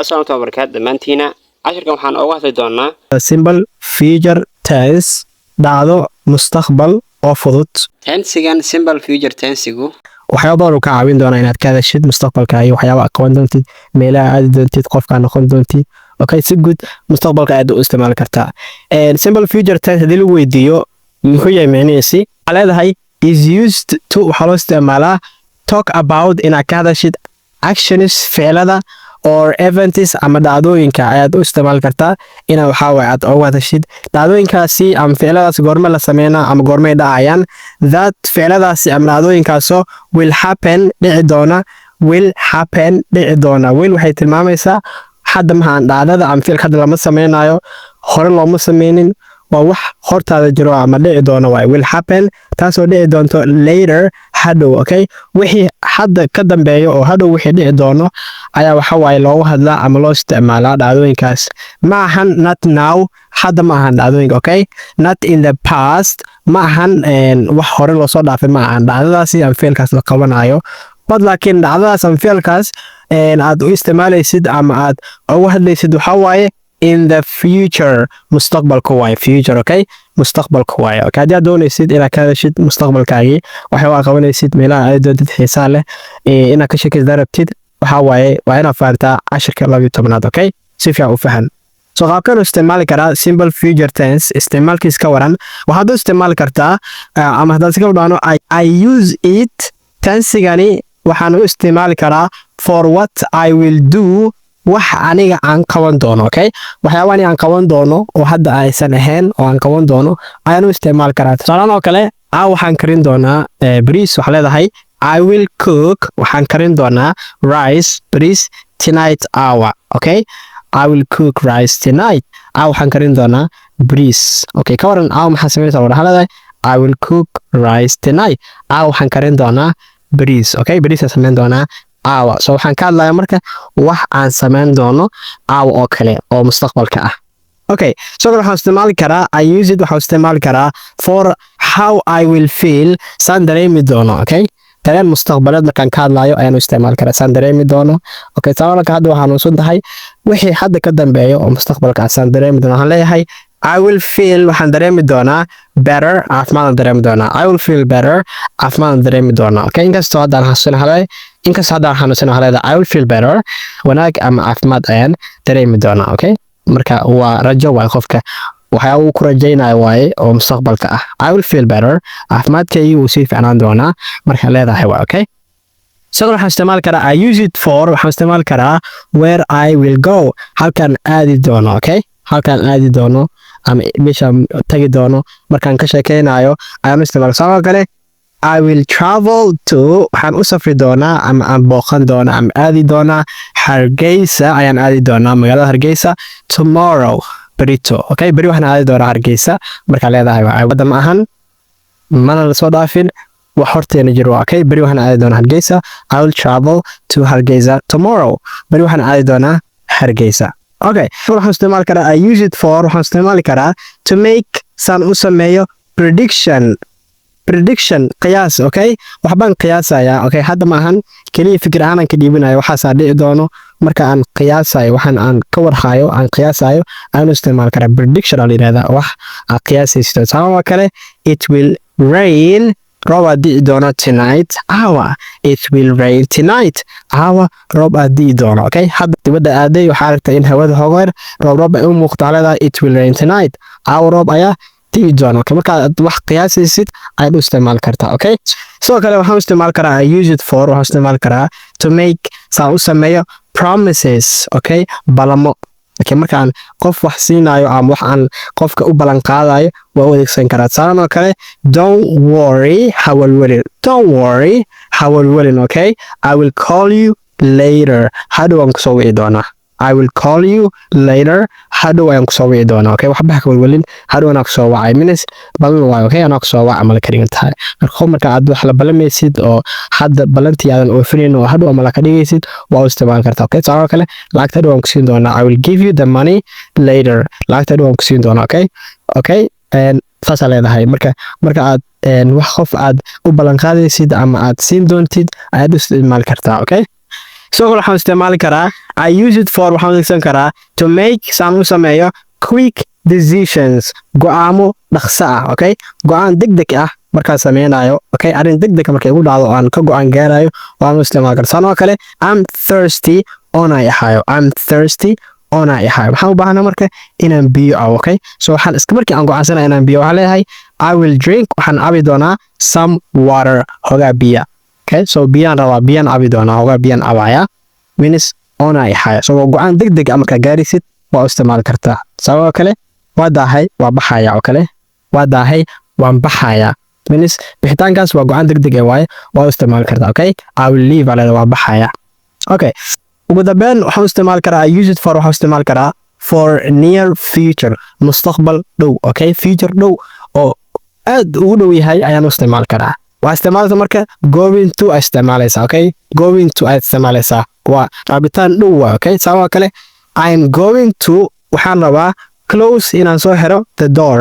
السلام عليكم وبركاته دمانتينا عشركم waxaan uga hadli doonaa simple future tense dhacdo mustaqbal oo fudud tensigan simple future tensigu waxyaabo badan uu ka caawin doona inaad ka hadashid mustaqbalka iyo waxyaabo aqoon doontid meelaha aad doontid qofka noqon doontid okay si good mustaqbalka aad u isticmaali kartaa simple future tense hadii lagu weydiiyo muxuu yahay macnihiisi leedahay is used to waxa loo isticmaalaa talk about inaad ka hadashid actions ficilada or events ama dhacdooyinka ayaad u isticmaali kartaa ina waxa way aad uga hadashid dhacdooyinkaasi ama ficiladaas goorma la sameeyna ama goorma dhacayaan that ficiladaasi ama dhacdooyinkaaso will happen dhici doona will waxay tilmaamaysaa hadda maxaan dhacdada ama ficil hadda lama sameynayo hore looma sameynin waa wax hortaada jiro ama dhici doona way will happen taasoo dhici doonto later hadhow okay wixii hadda ka dambeeyo oo hadhow wixii dhici doono ayaa waxa waaye loogu hadlaa ama loo isticmaalaa dhacdooyinkaas ma ahan not now hadda ma ahan dhacdooyinka okay not in the past ma ahan wax hore loo soo dhaafay ma ahan dhacdadaasi ama ficilkaas la qabanayo bad laakiin dhacdadaas ama ficilkaas aad u isticmaalaysid ama aad uga hadlaysid waxa waaye in the future mustaqbalka way future okay mustaqbalka way okay hadii aad doonaysid inaad ka hadashid mustaqbalkaagii waxa aad qabanaysid meelaha aad doontid xiisaa leh inaad ka sheekaysid darabtid waxa waaye waa inaad fahantaa 10-12 okay si fiican u fahan soo qaabkan u isticmaali karaa simple future tense isticmaalkiis ka waran waxaad u isticmaali kartaa ama haddaad iska wadhaano I use it tensigani waxaan u isticmaali karaa for what I will do wax aniga aan qaban doono okay waxyaabo aan qaban doono oo hadda aysan ahayn oo aan qaban doono ayaan u isticmaali karaa tusaale kale waxaan karin doonaa bariis waxa leedahay I will cook waxaan karin doonaa rice bariis tonight hour okay I will cook rice tonight waxaan karin doonaa bariis okay ka waran maxaa sameynaysaa waxa leedahay I will cook rice tonight waxaan karin doonaa bariis okay bariis sameyn doonaa so waxaan ka hadlayaa marka wax aan sameyn doono oo kale oo mustaqbalka ah okay so waxaan isticmaali karaa I use it waxaan isticmaali karaa for how I will feel saan dareemi doono okay dareen mustaqbaleed markaan ka hadlayo ayaan isticmaali karaa saan dareemi doono okay sababta hadda waxaan u soo dahay wixii hadda ka dambeeyo oo mustaqbalka saan dareemi doono waxaan leeyahay I will feel waxaan dareemi doonaa better caafimaad dareemi doonaa I will feel better caafimaad dareemi doonaa okay inkastoo hadda aan xanuunsanahay I will feel better wanaag ama caafimaad ayaan dareemi doonaa okay marka waa rajo waa qofka waxa uu ku rajaynayo waaye oo mustaqbalka ah I will feel better caafimaadkaygu wuu sii fiicnaan doonaa marka leedahay waa okay sidoo waxaan isticmaali karaa I use it for waxaan isticmaali karaa where I will go halkan aadi doono okay halkan aadi doono ama meesha tagi doono markaan ka sheekeynayo ayaan isticmaali sababta kale I will travel to waxaan u safri doonaa ama aan booqan doonaa ama aadi doonaa Hargeysa ayaan aadi doonaa magaalada Hargeysa tomorrow berito okay beri waxaan aadi doonaa Hargeysa marka leedahay waa wada ma ahan mana la soo dhaafin wax horteena jiro okay beri waxaan aadi doonaa Hargeysa I will travel to Hargeysa tomorrow beri waxaan aadi doonaa Hargeysa okay waxaan isticmaali karaa I use it for waxaan isticmaali karaa to make san u sameeyo prediction qiyaas okay waxbaan qiyaasayaa okay hadda ma ahan kaliya fikir aan ka dhiibinayo waxa dhici doono marka aan qiyaasayo waxaan aan ka warhayo aan qiyaasayo aan isticmaal karaa prediction oo leeyahay wax qiyaasaysto sababta kale it will rain roob dhici doona tonight it will rain tonight roob dhici doona okay hadda dibadda aaday waxa aragtay in hawada hogar roob ay u muuqato it will rain tonight roob ayaa dhici doona okay marka wax qiyaasaysid ayaad u isticmaali kartaa okay sidoo kale waxaan isticmaali karaa I use it for waxaan isticmaali karaa to make u sameeyo promises okay balamo okay markaan qof wax siinayo ama wax aan qofka u balan qaadayo waa u adeegsan karaa sababtoo kale don't worry hawalwalin okay I will call you later hadhow aan kusoo wici doonaa I will call you later hadhow aan kusoo wici doonaa okay waxba ka walwalin hadhow aan kusoo wacay minutes balan waa okay aan kusoo wac amal ka dhigan tahay marka aad wax la balamaysid oo hadda balantii aadan oofineen oo hadhow amal ka dhigaysid waa u isticmaali kartaa okay sababtoo kale lacagta hadhow aan ku siin doonaa I will give you the money later lacagta hadhow aan ku siin doonaa okay saas leedahay marka aad wax qof aad u balan qaadaysid ama aad siin doontid ayaad u isticmaali kartaa okay sidoo kale waxaan isticmaali karaa I use it for waxaan adeegsan karaa to make saan u sameeyo quick decisions go'aamo dhaqso ah okay go'aan degdeg ah markaan sameynayo okay arrin degdeg ah markay igu dhacdo aan ka go'aan gaarayo waan u isticmaali karaa sanoo kale I'm thirsty on ay ahayo I'm thirsty on ay ahayo waxaan u baahnaa marka inaan biyo ah okay so waxaan iska markii aan go'aansanayo inaan biyo waxaan leeyahay I will drink waxaan cabi doonaa some water hogaa biya okay so biyaan rabaa biyaan cabi doonaa hogaa biyaan cabaya means on ay ahayo so go'aan degdeg ah markaa gaarisid waa u isticmaali kartaa sababtoo kale waa daahay waa baxaya oo kale waa daahay waan baxaya means bixitaankaas waa go'aan degdeg ah waaye waa u isticmaali kartaa okay I will leave ala waa baxaya okay ugu dambeyn waxaan isticmaali karaa I use it for waxaan isticmaali karaa for near future mustaqbal dhow okay future dhow oo aad ugu dhow yahay ayaan u isticmaali karaa waa isticmaalta marka going to isticmaalaysaa okay going to isticmaalaysaa waa rabitaan dhow waa okay sababtoo kale I'm going to waxaan rabaa close inaan soo xiro the door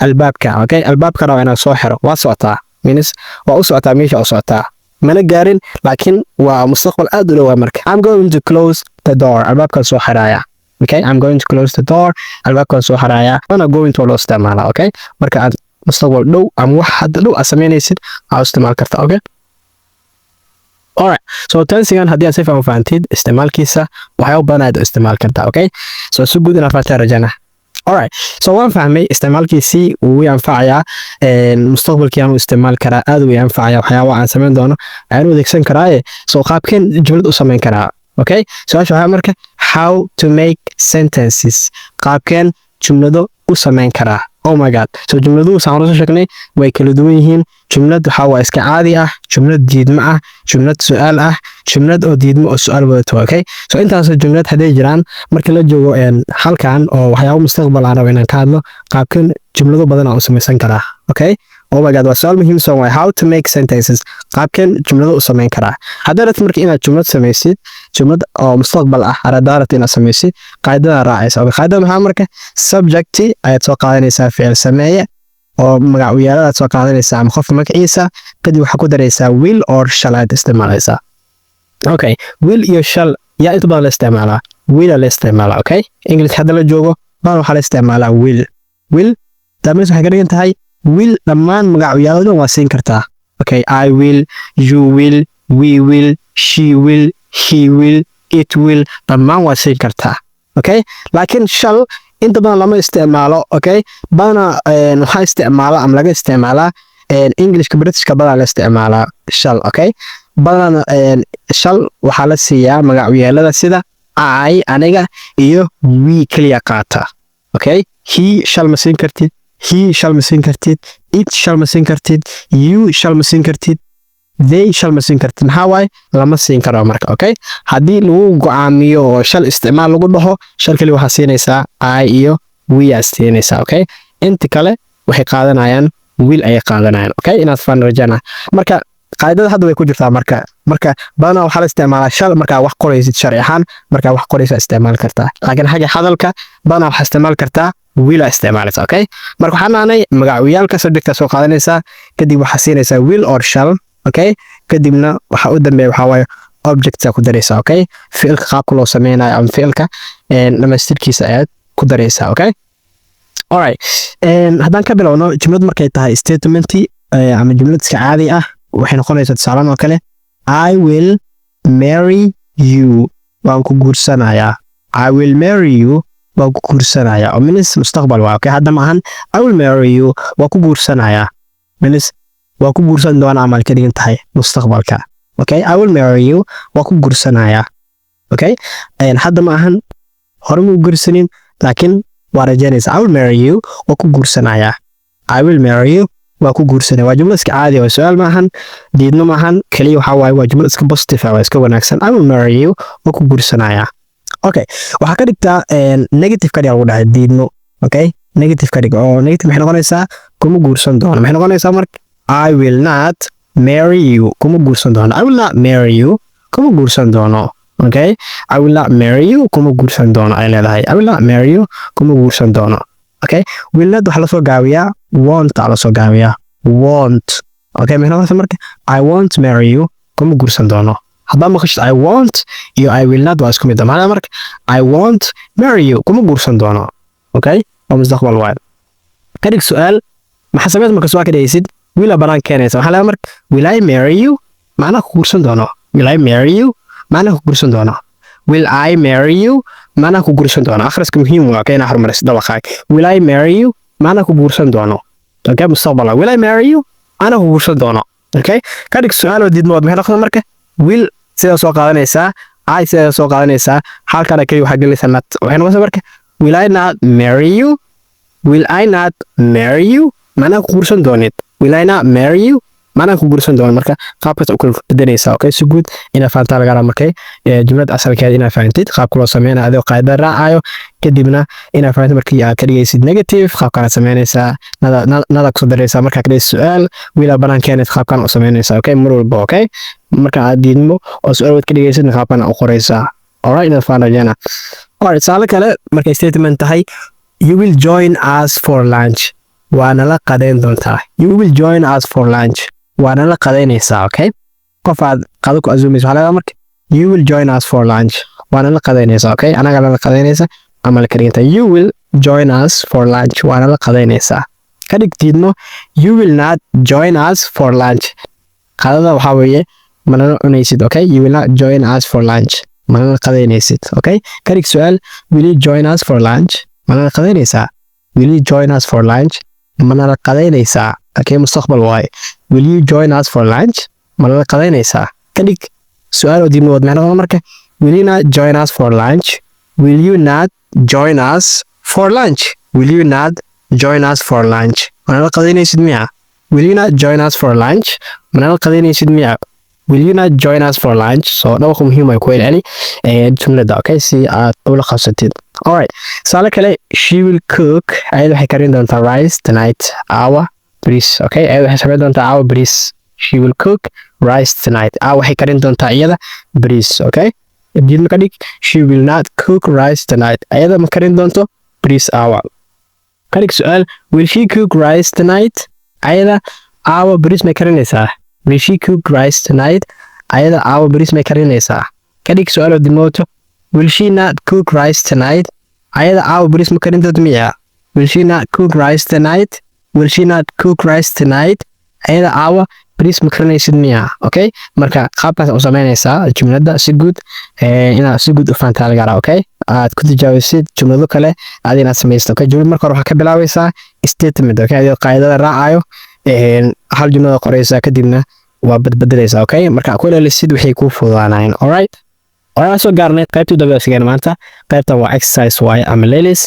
albaabka okay albaabka rabaa inaan soo xiro waa socotaa means waa u socotaa meesha u socotaa mana gaarin laakiin waa mustaqbal aad u dhow marka I'm going to close the door albaabkan soo xiraya okay I'm going to close the door albaabkan soo xiraya wana going to loo isticmaala okay marka aad mustaqbal dhow ama wax hadda dhow aad sameynaysid aad isticmaal kartaa okay alright so tensigan haddii aad si faham fahamtid isticmaalkiisa waxyaabo badan aad isticmaal kartaa okay so si guud inaad fahantaa rajana alright so waan fahmay isticmaalkiisii wuu anfacayaa mustaqbalkii aan u isticmaal karaa aad u anfacaya waxyaabo aan sameyn doono ayaan u adeegsan karaa so qaabkeen jumlad u sameyn karaa okay su'aasha waxaa marka how to make sentences qaabkeen jumlado u sameyn karaa oh my god so jumladuhu saan soo sheegnay way kala duwan yihiin jumlad waxa waa iska caadi ah jumlad diidmo ah jumlad su'aal ah jumlad oo diidmo oo su'aal wadato okay so intaas jumlad haday jiraan marka la joogo halkan oo waxyaabo mustaqbal aan rabo inaan ka hadlo qaabkan jumlado badan aan u samaysan karaa okay oh my god waa su'aal muhiim soo way how to make sentences qaabkan jumlado u sameyn karaa haddaad marka inaad jumlad samaysid jumlad oo mustaqbal ah aradaarad inaad samaysid qaadada raacaysa oo qaadada maxaa marka subject ayaad soo qaadanaysaa ficil sameeye oo magac u yeeladaad soo qaadanaysaa ama qof magaciisa kadib waxaa ku daraysaa will or shall aad isticmaalaysaa okay will iyo shall yaa inta badan la isticmaalaa will la isticmaalaa okay english hadda la joogo badan waxaa la isticmaalaa will daamis waxay ka dhigan tahay will dhammaan magac u yeeladan waa siin kartaa okay I will you will we will she will he will it will dhammaan waa siin kartaa okay laakiin shall inta badan lama isticmaalo okay badana waxaa isticmaala ama laga isticmaalaa englishka britishka badan la isticmaalaa shall okay badana shall waxaa la siiyaa magac u yeelada sida I aniga iyo we kaliya qaata okay he shall ma siin kartid he shall ma siin kartid it shall ma siin kartid you shall ma siin kartid they shall ma siin kartid maxaa waaye lama siin karo marka okay haddii lagu go'aamiyo oo shall isticmaal lagu dhaho shall kali waxaa siinaysaa I iyo we aa siinaysaa okay inta kale waxay qaadanayaan will ayay qaadanayaan okay inaad faham rajana marka qaadada hadda way ku jirtaa marka badanaa waxaa la isticmaalaa shall markaa wax qoraysid sharci ahaan markaa wax qoraysa isticmaal kartaa laakiin xagga hadalka badanaa waxaa isticmaal kartaa will isticmaalaysa okay marka waxaan naanay magacyaalka subjecta soo qaadanaysaa kadib waxaa siinaysaa will or shall okay kadibna waxa u dambeeya waxa waaye objects ku daraysaa okay ficilka qaabka loo sameynayo ama ficilka dhamaystirkiisa ayaad ku daraysaa okay alright haddaan ka bilowno jumlad markay tahay statement ama jumlad iska caadi ah waxay noqonaysaa tusaale oo kale I will marry you waan ku guursanayaa I will marry you waan ku guursanayaa oo means mustaqbal waa okay hadda maahan I will marry you waan ku guursanayaa means waa ku guursan doonaa amal ka dhigan tahay mustaqbalka okay I will marry you waa ku guursanayaa okay hadda maahan hore mu guursanin laakiin waa rajaynaysaa I will marry you waa ku guursanayaa I will marry you waa ku guursanaya waa jumlad iska caadi ah su'aal maahan diidno maahan kaliya waxa waaye waa jumlad iska positive ah waa iska wanaagsan I will marry you waa ku guursanayaa okay waxa ka dhigtaa negative ka dhig lagu dhahay diidno okay negative ka dhig oo negative maxay noqonaysaa kuma guursan doono maxay noqonaysaa marka I will not marry you kuma guursan doono I will not marry you kuma guursan doono okay I will not marry you kuma guursan doono ay leedahay I will not marry you kuma guursan doono okay will not waxa la soo gaabiyaa want la soo gaabiyaa want okay maxay noqonaysaa marka I won't marry you kuma guursan doono haddaa maqashid I want iyo I will not waa isku mid macnaha marka I won't marry you kuma guursan doono okay waa mustaqbal waay kadig su'aal maxaa sameed marka soo ka dhigaysid will banaan keenaysa waxa la marka will I marry you macnaha ku guursan doono will I marry you macnaha ku guursan doono will I marry you macnaha ku guursan doono akhriska muhiim waa keenaa hormaris dabaqaag will I marry you macnaha ku guursan doono okay mustaqbal will I marry you macnaha ku guursan doono okay kadig su'aal oo diidmo maxay noqon marka will sida soo qaadanaysaa I sida soo qaadanaysaa halkana kaliya waxa galaysa not waxay noqon marka will I not marry you will I not marry you macnaha ku guursan doonid will I not marry you macnaha ku guursan doono marka qaabkaas u kala bedelaysaa okay si guud ina fahantaa laga rabaa markay jumlad asalkeeda ina fahantid qaabka loo sameeyo adoo qaada raacayo kadibna ina fahanto markii aad ka dhigaysid negative qaabka aad sameynaysaa nada ku daraysaa marka kale su'aal wiila banaan keenay qaabkan u sameynaysaa okay mar walba okay marka aad diidmo oo su'aal wad ka dhigaysid qaabkan u qoraysaa alright ina fahanayna alright saala kale markay statement tahay you will join us for lunch waana la qadeyn doontaa you will join us for lunch waana la qadeynaysaa okay qof aad qado ku azuumayso waxa marka you will join us for lunch waana la qadeynaysaa okay anaga la qadeynaysa ama la karinta you will join us for lunch waana la qadeynaysaa ka dhigtiidmo you will not join us for lunch qadada waxa weeye mana cunaysid okay you will not join us for lunch mana la qadeynaysid okay ka dhig su'aal will you join us for lunch mana la qadeynaysaa will you join us for lunch mana la qadeynaysaa okay mustaqbal waay will you join us for lunch mana la qadeynaysaa ka dhig su'aal oo diidmo maxay noqon marka will you not join us for lunch will you not join us for lunch will you not join us for lunch mana la qadeynaysid miya will you not join us for lunch mana la qadeynaysid miya will you not join us for lunch so dhawqa muhiim ay ku celceli jumlada okay si aad ula qabsatid alright sala kale she will cook ayada waxay karin doontaa rice tonight our breeze okay ayada waxay sameyn doontaa our breeze she will cook rice tonight waxay karin doontaa iyada breeze okay diidmo ka dhig she will not cook rice tonight ayada ma karin doonto breeze our ka dhig su'aal will she cook rice tonight ayada our breeze may karinaysaa will she cook rice tonight ayada our breeze may karinaysaa ka dhig su'aal oo dimooto will she not cook rice tonight ayada our breeze ma karin doonto miya will she not cook rice tonight will she not cook rice tonight ayada our breeze ma karinaysid miya okay marka qaabkaas u sameynaysaa jumlada si guud inaad si guud u fahantaa laga rabaa okay aad ku tijaabisid jumlado kale aad inaad samaysto okay jumlad marka hore waxaa ka bilaabaysaa statement okay adoo qaadada raacayo hal jumlada qoraysaa kadibna waa badbedelaysaa okay marka ku leelisid waxay ku fududaanayaan alright waxaan soo gaarnay qaybtii dabacsigeena maanta qaybtan waa exercise waaye ama leelis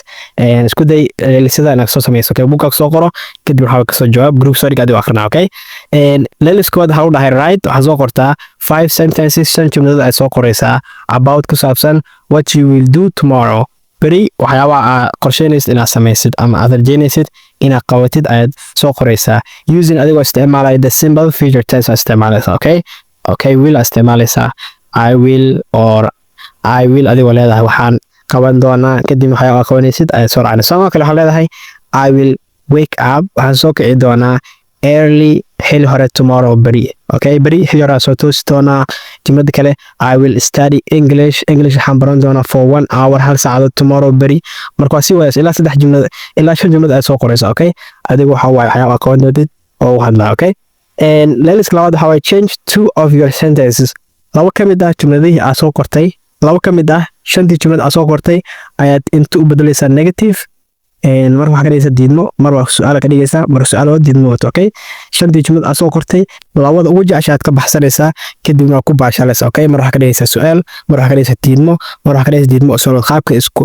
isku day leelisada inaad soo samayso okay buugga soo qoro kadib waxa ka soo jawaab group soo dhig adiga akhrina okay leeliskood waxa u dhahay right waxa soo qortaa 5 sentences shan jumlada ay soo qoraysaa about ku saabsan what you will do tomorrow bari waxyaabaha qorsheynaysid inaad samaysid ama aad rajaynaysid inaad qabatid ayaad soo qoraysaa using adigoo isticmaalaya the simple future tense aad isticmaalaysaa okay will isticmaalaysaa I will or I will adigoo leedahay waxaan qaban doonaa kadib waxyaabaha qabanaysid ayaad soo raacaysaa sidoo kale waxaa leedahay I will wake up waxaan soo kici doonaa early xilli hore tomorrow bari okay bari xilli hore soo toosi doonaa jumlada kale I will study English waxaan baran doonaa for 1 hour hal saacad tomorrow bari marka si wadaas ilaa 3 jumlad ilaa 5 jumlad ay soo qoraysaa okay adigu waxa waay waxyaabaha qaban doonid oo hadla okay and let's labaad waxa waay change 2 of your sentences laba kamid ah jumladihii aad soo qortay laba kamid ah shantii jumlad aad soo qortay ayaad inta u bedelaysaa negative mar waxa ka dhigaysaa diidmo mar waa su'aal ka dhigaysaa mar su'aal oo diidmo wato okay shantii jumlad aad soo qortay labada ugu jeceshaad ka baxsanaysaa kadibna ku baashalaysaa okay mar waxa ka dhigaysaa su'aal mar waxa ka dhigaysaa diidmo mar waxa ka dhigaysaa diidmo soo qaabka isku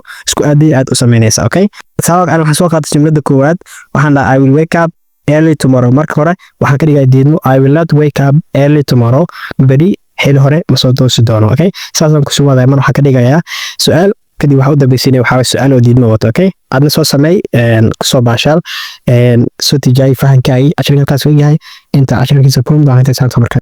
aaday aad u sameynaysaa okay sabab aan waxa soo qaatay jumlada koowaad waxaan dhahay I will wake up early tomorrow marka hore waxa ka dhigay diidmo I will not wake up early tomorrow bari xilli hore ma soo toosi doono okay saasaan ku soo waday mar waxa ka dhigayaa su'aal kadib waxa u dambaysiinay waxa su'aal oo diidmo wato okay adna soo sameey soo baashaal soo tijaabi fahankaagi casharkaas weeyahay inta casharkiisa kuma baahan tahay marka